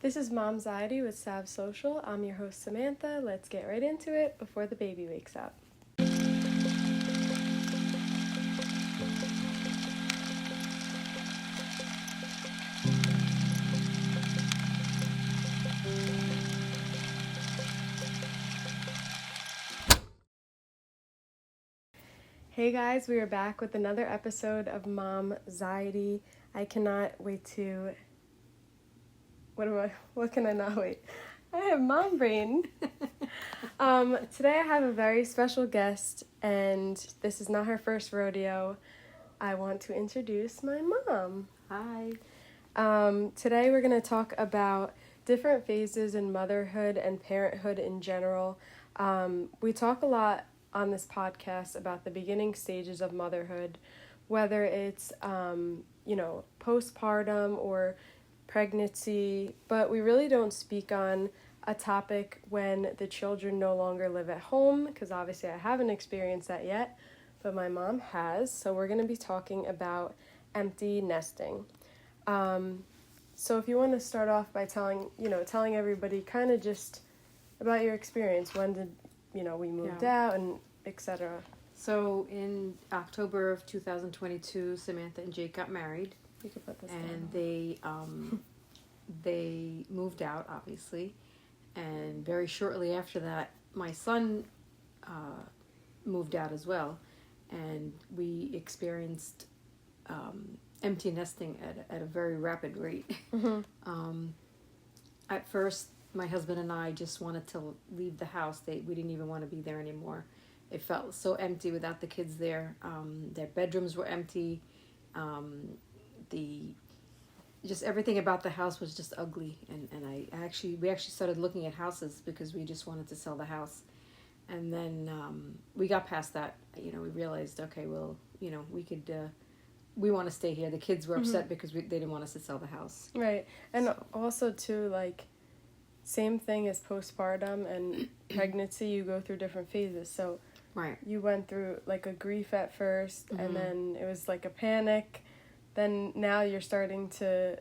This is Momxiety with Sav Social. I'm your host, Samantha. Let's get right into it before the baby wakes up. Hey guys, we are back with another episode of Momxiety. I cannot wait to... What can I not wait? I have mom brain. Today I have a very special guest, and this is not her first rodeo. I want to introduce my mom. Hi. Today we're going to talk about different phases in motherhood and parenthood in general. We talk a lot on this podcast about the beginning stages of motherhood, whether it's, postpartum or pregnancy, but we really don't speak on a topic when the children no longer live at home, because obviously I haven't experienced that yet, but my mom has. So we're going to be talking about empty nesting. So if you want to start off by telling everybody kind of just about your experience. When did, we moved out and etc. So in October of 2022, Samantha and Jake got married. You could put this and down. they moved out, obviously. And very shortly after that, my son moved out as well. And we experienced empty nesting at a very rapid rate. Mm-hmm. At first, my husband and I just wanted to leave the house. We didn't even want to be there anymore. It felt so empty without the kids there. Their bedrooms were empty. Just everything about the house was just ugly. And we actually started looking at houses because we just wanted to sell the house. And then we got past that. We realized, okay, well, we want to stay here. The kids were upset because they didn't want us to sell the house. Right. And also, too, same thing as postpartum and pregnancy, you go through different phases. So right. You went through, a grief at first, and then it was, a panic. Then now you're starting to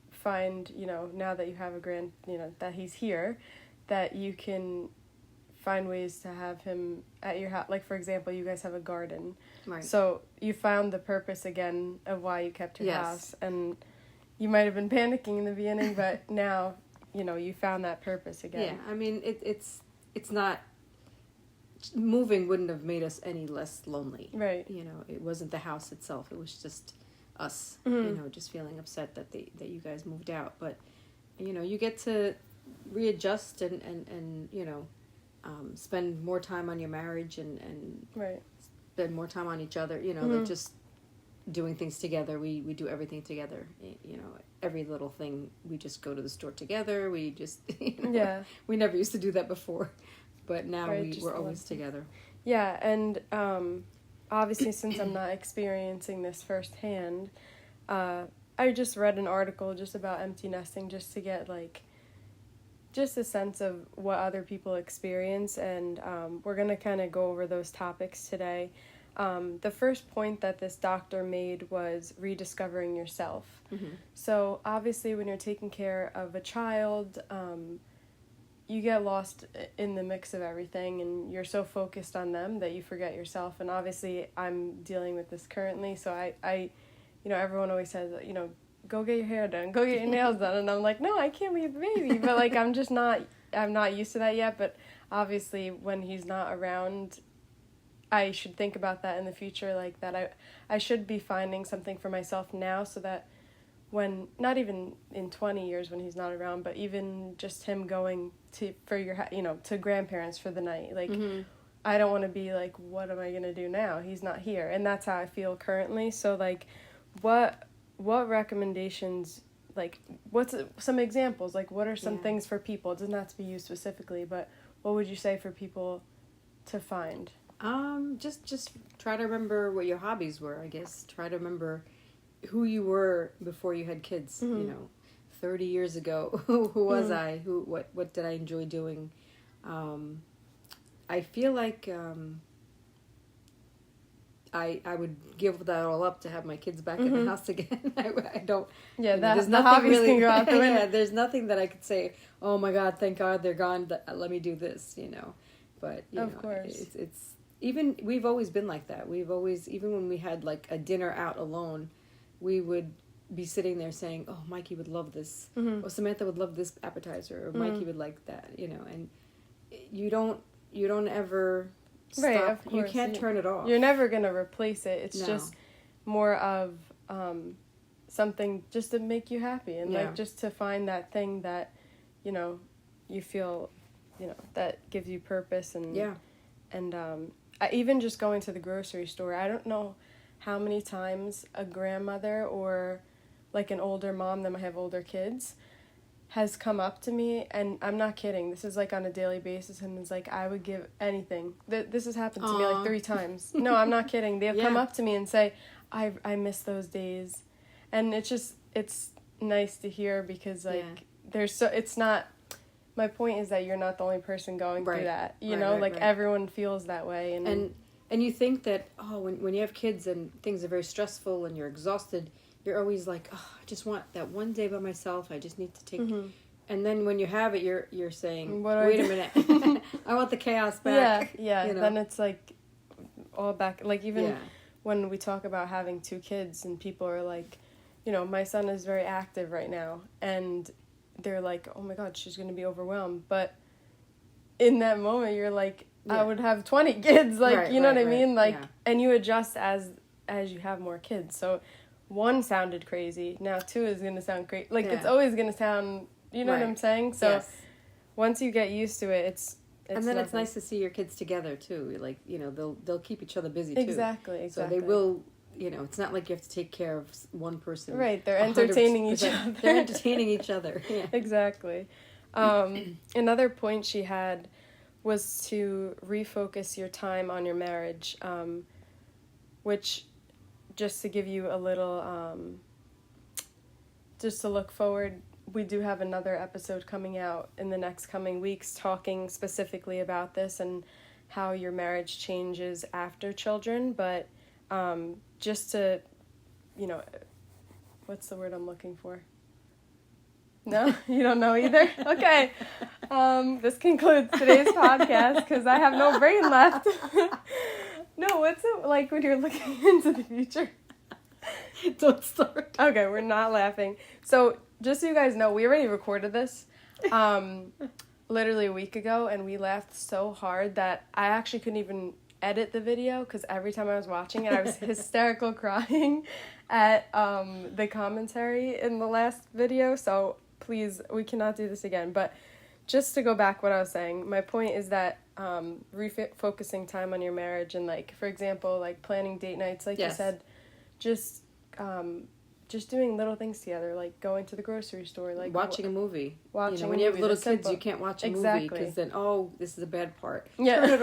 find, now that you have that he's here, that you can find ways to have him at your house. For example, you guys have a garden. Right. So you found the purpose again of why you kept your Yes. house. And you might have been panicking in the beginning, but now, you found that purpose again. Yeah, I mean, it's not... Moving wouldn't have made us any less lonely. Right. It wasn't the house itself. It was just us, just feeling upset that you guys moved out. But, you get to readjust and spend more time on your marriage and right. spend more time on each other, like just doing things together. We do everything together, every little thing. We just go to the store together. We just, yeah. We never used to do that before, but now right, we're always together. Yeah, and obviously since I'm not experiencing this firsthand, I just read an article just about empty nesting just to get just a sense of what other people experience, and we're going to kind of go over those topics today. The first point that this doctor made was rediscovering yourself. Mm-hmm. So obviously when you're taking care of a child, you get lost in the mix of everything, and you're so focused on them that you forget yourself. And obviously I'm dealing with this currently, so I everyone always says, go get your hair done, go get your nails done, and I'm like, no, I can't leave the baby. But I'm not used to that yet. But obviously when he's not around, I should think about that in the future, that I should be finding something for myself now, so that when, not even in 20 years when he's not around, but even just him going to grandparents for the night, I don't want to be what am I going to do now? He's not here. And that's how I feel currently. So what recommendations, what's some examples, what are some things for people? It doesn't have to be you specifically, but what would you say for people to find? Just try to remember what your hobbies were, I guess. Try to remember who you were before you had kids. 30 years ago, who was I? What did I enjoy doing? I feel like I would give that all up to have my kids back in the house again. I don't. Yeah, there's the nothing hobbies really, can go out the window. Yeah, there's nothing that I could say. Oh my God, thank God they're gone. Let me do this, But of course, it's even we've always been like that. We've always, even when we had like a dinner out alone, we would be sitting there saying, "Oh, Mikey would love this," or Samantha would love this appetizer, or Mikey would like that, And you don't ever stop. right? Of course, you can't turn it off. You're never gonna replace it. It's No. just more of something just to make you happy, and like just to find that thing that you feel that gives you purpose, and even just going to the grocery store. I don't know how many times a grandmother or like an older mom that might have older kids has come up to me, and I'm not kidding, this is like on a daily basis, and it's like, I would give anything. This has happened to me like 3 times. No, I'm not kidding. They'll come up to me and say, I miss those days. And it's nice to hear, because like it's not, my point is that you're not the only person going through that, everyone feels that way. And you think that, when you have kids and things are very stressful and you're exhausted, you're always like, I just want that one day by myself. I just need to take. And then when you have it, you're saying, wait a minute, I want the chaos back. Yeah. Then it's like all back. Like even when we talk about having 2 kids, and people are like, my son is very active right now, and they're like, oh my God, she's going to be overwhelmed. But in that moment, you're like, I would have 20 kids, like, you know what I mean? Like, and you adjust as you have more kids. So 1 sounded crazy. Now 2 is going to sound crazy. Like, it's always going to sound, you know what I'm saying? So once you get used to it, it's and then nothing. It's nice to see your kids together too. Like, they'll keep each other busy too. Exactly. So they will, it's not like you have to take care of one person. Right. They're entertaining each other. They're entertaining each other. Yeah. Exactly. Another point she had was to refocus your time on your marriage, which, just to give you a little, just to look forward, we do have another episode coming out in the next coming weeks talking specifically about this and how your marriage changes after children. But just to, what's the word I'm looking for? No? You don't know either? Okay. This concludes today's podcast because I have no brain left. No, what's it like when you're looking into the future? Don't start. Okay, we're not laughing. So, just so you guys know, we already recorded this literally a week ago, and we laughed so hard that I actually couldn't even edit the video because every time I was watching it, I was hysterical crying at the commentary in the last video. So, please, we cannot do this again. But just to go back what I was saying, my point is that refocusing time on your marriage and, like, for example, like planning date nights, like you said, just doing little things together, like going to the grocery store, like watching a movie. When you have little kids, you can't watch a movie because then, this is a bad part. Yeah. Turn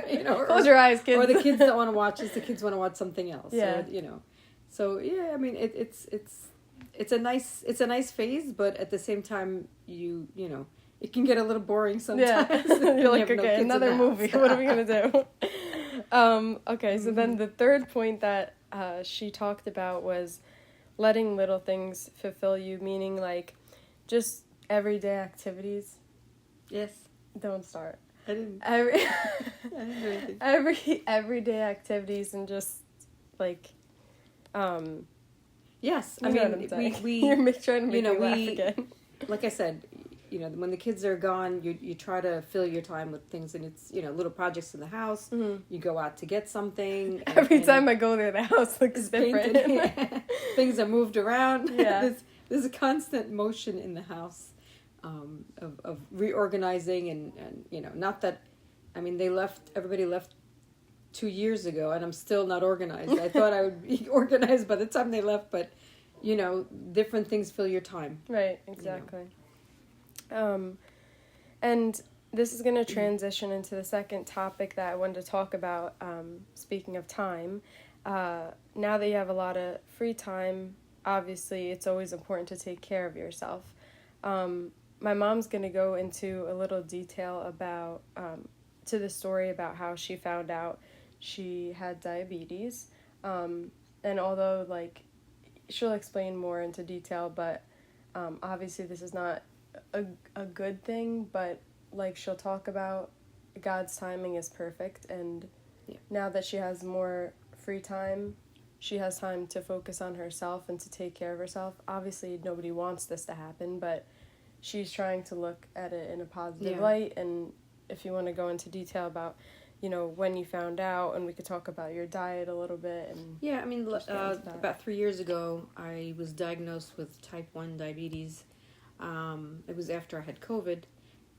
it off. Close your eyes, kids. Or the kids don't want to watch this. The kids want to watch something else. Yeah. Or, So I mean, it's a nice phase, but at the same time, it can get a little boring sometimes. Yeah. You're like, okay, another movie. What are we gonna do? Okay, so then the third point that she talked about was letting little things fulfill you, meaning like just everyday activities. Yes. Don't start. I didn't. I didn't do anything. Everyday activities and just like. Yes, I mean you're trying to make me laugh again. Like I said, when the kids are gone, you try to fill your time with things, and it's little projects in the house. Mm-hmm. You go out to get something. Every time I go there, the house looks different. Things are moved around. Yeah. There's a constant motion in the house of reorganizing, and not that, I mean, everybody left 2 years ago, and I'm still not organized. I thought I would be organized by the time they left, but different things fill your time. Right, exactly. And this is going to transition into the second topic that I wanted to talk about, speaking of time. Now that you have a lot of free time, obviously it's always important to take care of yourself. My mom's going to go into a little detail about, to the story about how she found out she had diabetes. And although, like, she'll explain more into detail, but obviously this is not a good thing, but, like, she'll talk about God's timing is perfect, and now that she has more free time, she has time to focus on herself and to take care of herself. Obviously, nobody wants this to happen, but she's trying to look at it in a positive light. And if you want to go into detail about, you know, when you found out, and we could talk about your diet a little bit. And yeah, I mean, about 3 years ago, I was diagnosed with type 1 diabetes. It was after I had COVID,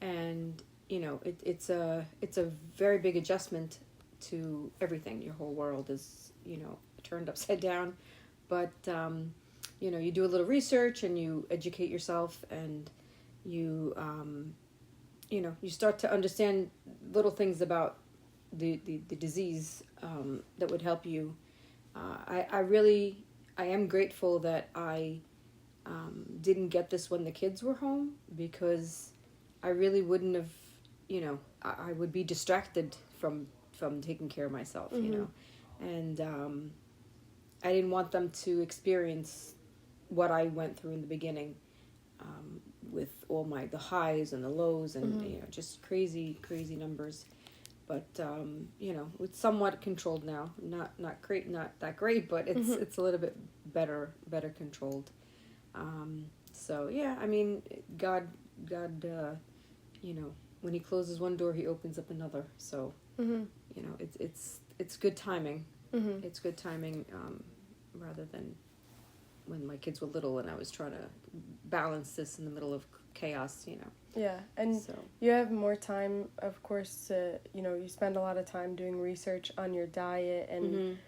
and you know, it's a very big adjustment to everything. Your whole world is, you know, turned upside down. But you know, you do a little research and you educate yourself, and you you know, you start to understand little things about the disease that would help you. I am grateful that I didn't get this when the kids were home, because I really wouldn't have, you know, I would be distracted from taking care of myself, you know, and I didn't want them to experience what I went through in the beginning, with all the highs and the lows, and you know, just crazy numbers. But you know, it's somewhat controlled now. Not that great, but it's a little bit better controlled. So yeah, I mean, God, you know, when He closes one door, He opens up another. So you know, it's good timing. It's good timing, rather than when my kids were little and I was trying to balance this in the middle of chaos, you know. Yeah, and so you have more time, of course, to, you know, you spend a lot of time doing research on your diet, and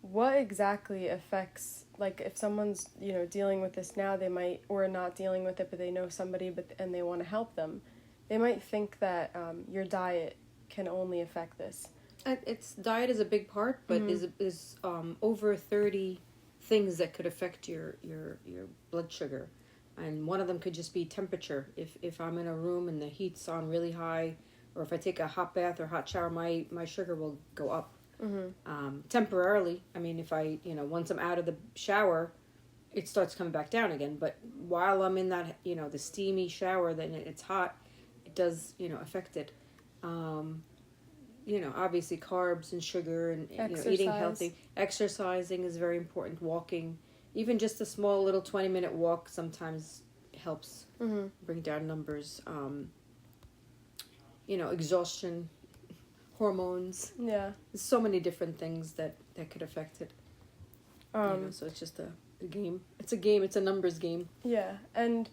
what exactly affects, like, if someone's, you know, dealing with this now, they might, or not dealing with it, but they know somebody, and they want to help them, they might think that your diet can only affect this. Diet is a big part, but is over 30 things that could affect your blood sugar, and one of them could just be temperature. If I'm in a room and the heat's on really high, or if I take a hot bath or hot shower, my sugar will go up temporarily. I mean, if I, you know, once I'm out of the shower, it starts coming back down again. But while I'm in that, you know, the steamy shower, then it's hot, it does, you know, affect it. You know, obviously carbs and sugar, and you know, eating healthy. Exercising is very important. Walking, even just a small little 20-minute walk sometimes helps bring down numbers. You know, exhaustion, hormones. Yeah. There's so many different things that could affect it. You know, so it's just a game. It's a game. It's a numbers game. Yeah, and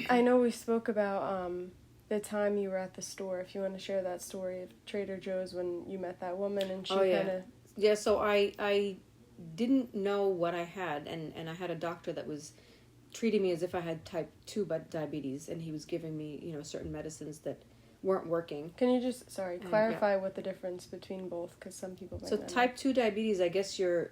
I know we spoke about the time you were at the store. If you want to share that story of Trader Joe's when you met that woman, and she kind of... Yeah, so I didn't know what I had, and I had a doctor that was treating me as if I had type 2 diabetes, and he was giving me, you know, certain medicines that weren't working. Can you just, clarify what the difference between both, because some people might not type 2 diabetes, I guess your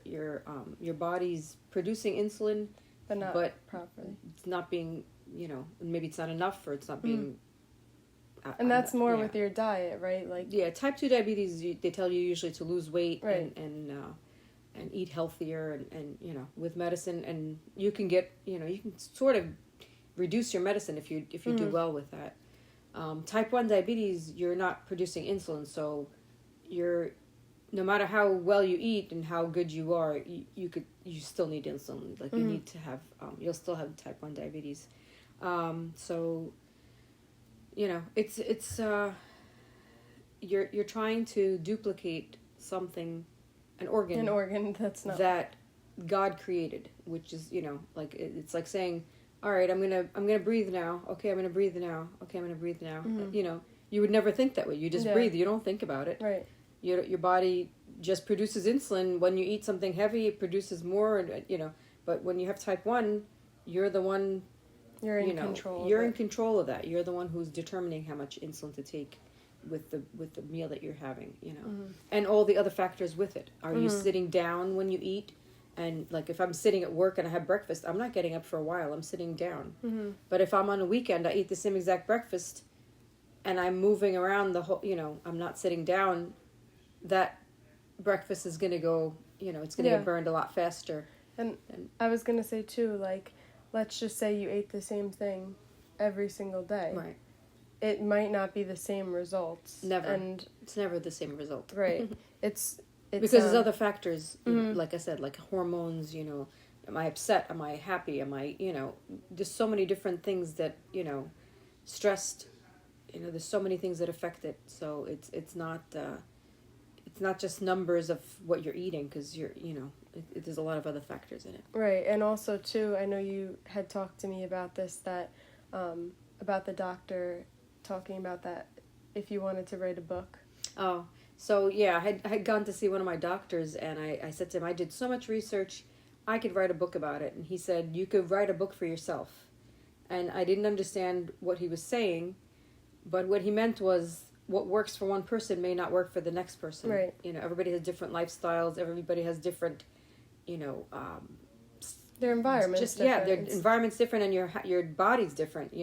body's producing insulin, but not properly. It's not being, you know, maybe it's not enough, or it's not being... And that's more with your diet, right? Like, yeah, type 2 diabetes, they tell you usually to lose weight, right, and eat healthier, and you know, with medicine, and you can get, you know, you can sort of reduce your medicine if you do well with that. Type 1 diabetes, you're not producing insulin, so no matter how well you eat and how good you are, you still need insulin. Like, you need to have, you'll still have type 1 diabetes. So, you know, it's you're trying to duplicate something, an organ that's not that God created, which is, you know, like, it's like saying, all right, I'm gonna breathe now. Okay, I'm gonna breathe now. Okay, I'm gonna breathe now. You know, you would never think that way. You just breathe. You don't think about it. Right. Your body just produces insulin. When you eat something heavy, it produces more. And you know, but when you have type 1, you're the one. You're in control. You're in control of that. You're the one who's determining how much insulin to take with the meal that you're having. You know, and all the other factors with it. Are you sitting down when you eat? And like, if I'm sitting at work and I have breakfast, I'm not getting up for a while. I'm sitting down. But if I'm on a weekend, I eat the same exact breakfast, and I'm moving around the whole. You know, I'm not sitting down. That breakfast is going to go, it's going to get burned a lot faster. And I was going to say, too, like, let's just say you ate the same thing every single day. Right. It might not be the same results. Never. And it's never the same result. Right. It's because there's other factors, like I said, like hormones, am I upset? Am I happy? Am I, there's so many different things that, stressed, there's so many things that affect it. So it's not just numbers of what you're eating, because there's a lot of other factors in it. Right. And also, too, I know you had talked to me about this, that, about the doctor talking about that if you wanted to write a book. Oh, so yeah, I had gone to see one of my doctors, and I said to him, I did so much research, I could write a book about it. And he said, you could write a book for yourself. And I didn't understand what he was saying, but what he meant was what works for one person may not work for the next person. Right. Everybody has different lifestyles, everybody has different, their environment's different. Yeah, their environment's different, and your body's different.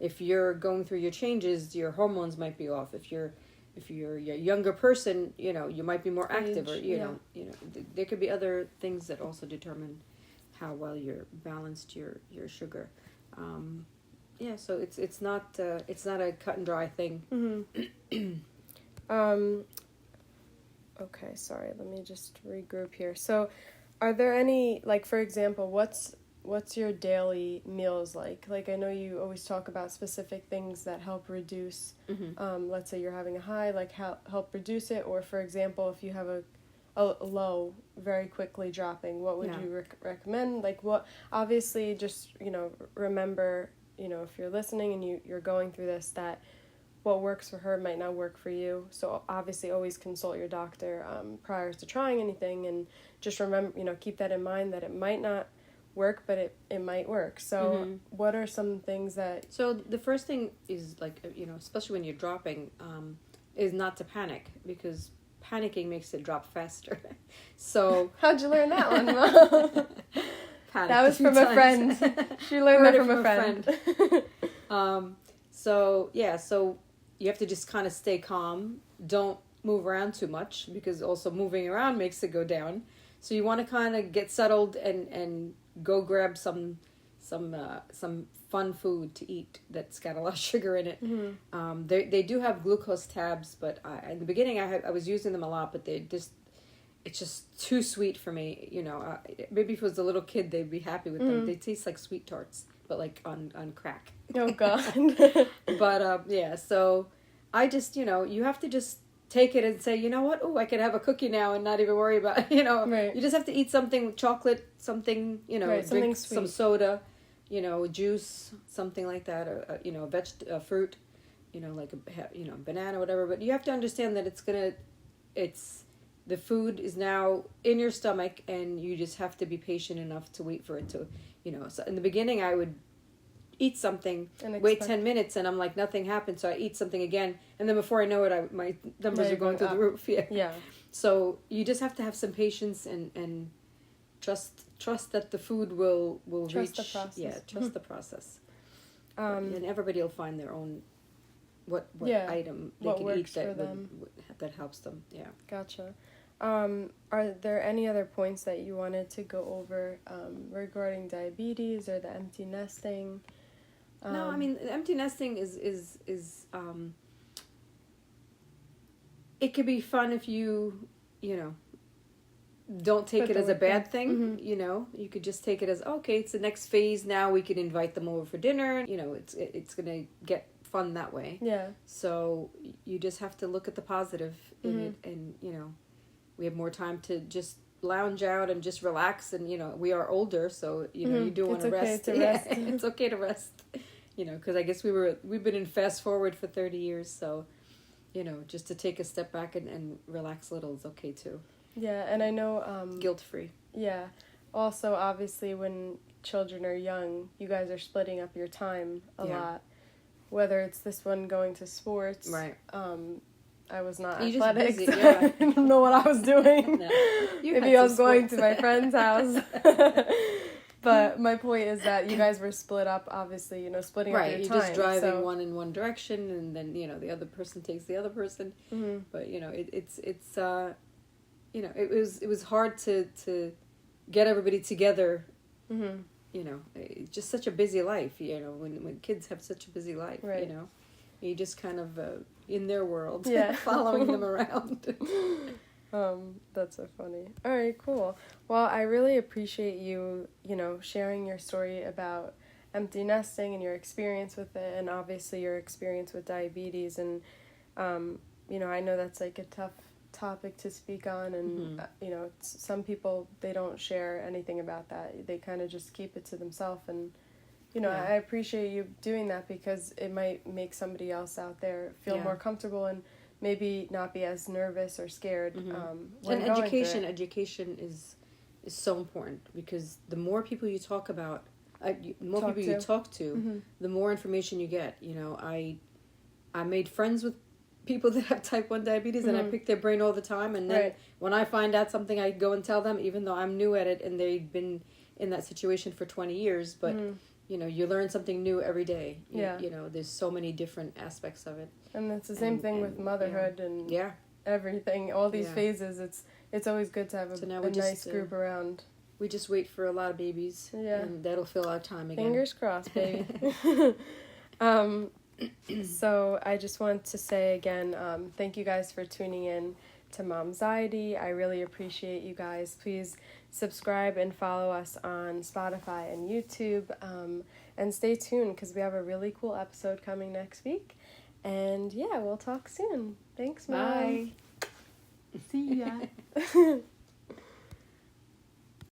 If you're going through your changes, your hormones might be off. If you're a younger person, you might be more active, or there could be other things that also determine how well you're balanced your sugar. So it's not a cut and dry thing. Mm-hmm. Okay, sorry. Let me just regroup here. So, are there any, like, for example, what's your daily meals like? Like, I know you always talk about specific things that help reduce, let's say you're having a high, like help reduce it, or for example, if you have a low very quickly dropping, what would you recommend? Like, what, obviously, just, remember, if you're listening and you're going through this, that what works for her might not work for you. So obviously always consult your doctor prior to trying anything, and just remember, keep that in mind, that it might not work, but it might work. So what are some things that... So the first thing is, like, especially when you're dropping, is not to panic, because panicking makes it drop faster. So... How'd you learn that one, Mom? That was from a friend. She learned that from a friend. So you have to just kind of stay calm. Don't move around too much, because also moving around makes it go down. So you want to kind of get settled and go grab some fun food to eat that's got a lot of sugar in it. Mm-hmm. They do have glucose tabs, but in the beginning I was using them a lot, but it's just too sweet for me. Maybe if it was a little kid, they'd be happy with them. They taste like sweet tarts, but like on crack. Oh God. But so I just you have to just take it and say, you know what? Oh, I could have a cookie now and not even worry about Right. You just have to eat something with chocolate, something right, drink sweet. some soda, juice, something like that, or fruit, like a banana, whatever. But you have to understand that the food is now in your stomach, and you just have to be patient enough to wait for it to, So in the beginning, I would eat something, wait 10 minutes, and I'm like, nothing happened, so I eat something again, and then before I know it, my numbers are going through the roof. Yeah. So you just have to have some patience and trust that the food will trust reach. The process. Yeah, trust the process. And everybody will find their own what item they what can works eat that for them. that helps them. Yeah. Gotcha. Are there any other points that you wanted to go over regarding diabetes or the empty nesting? No, I mean, empty nesting is it could be fun if you don't take it as a bad thing. Mm-hmm. You could just take it as, okay, it's the next phase. Now we can invite them over for dinner. It's gonna get fun that way. Yeah. So you just have to look at the positive in it, and we have more time to just lounge out and just relax, and we are older, so you do want to rest. Rest. It's okay to rest. Because I guess we've been in fast forward for 30 years, so just to take a step back and relax a little is okay too. Yeah, and I know guilt free. Yeah. Also, obviously, when children are young, you guys are splitting up your time a lot. Whether it's this one going to sports, right? I was not You're athletic. Just busy, so I didn't know what I was doing. No. Maybe I was going to my friend's house. But my point is that you guys were split up, obviously, splitting up your time. Right, you're just driving one in one direction, and then, the other person takes the other person. Mm-hmm. But, you know, it was hard to get everybody together. Mm-hmm. You know, it's just such a busy life. You know, when kids have such a busy life, Right. you know, you just kind of in their world, Yeah. following them around. That's so funny. All right, cool. Well, I really appreciate you, sharing your story about empty nesting and your experience with it, and obviously your experience with diabetes. And, I know that's like a tough topic to speak on, and, some people, they don't share anything about that. They kind of just keep it to themselves. And, Yeah. I appreciate you doing that, because it might make somebody else out there feel more comfortable and maybe not be as nervous or scared. When And going through it. education is so important, because the more people you talk about, the more Talk people you to. talk to, Mm-hmm. the more information you get. You know, I made friends with people that have type 1 diabetes, and I pick their brain all the time. And then when I find out something, I go and tell them, even though I'm new at it and they've been in that situation for 20 years. But you learn something new every day. You know, there's so many different aspects of it. And it's the same thing with motherhood and everything. All these phases. It's always good to have a nice group around. We just wait for a lot of babies. Yeah. And that'll fill our time again. Fingers crossed, baby. So I just want to say again, thank you guys for tuning in to Momxiety. I really appreciate you guys. Please subscribe and follow us on Spotify and YouTube. And stay tuned, because we have a really cool episode coming next week. And yeah, we'll talk soon. Thanks, Mom. Bye. See ya.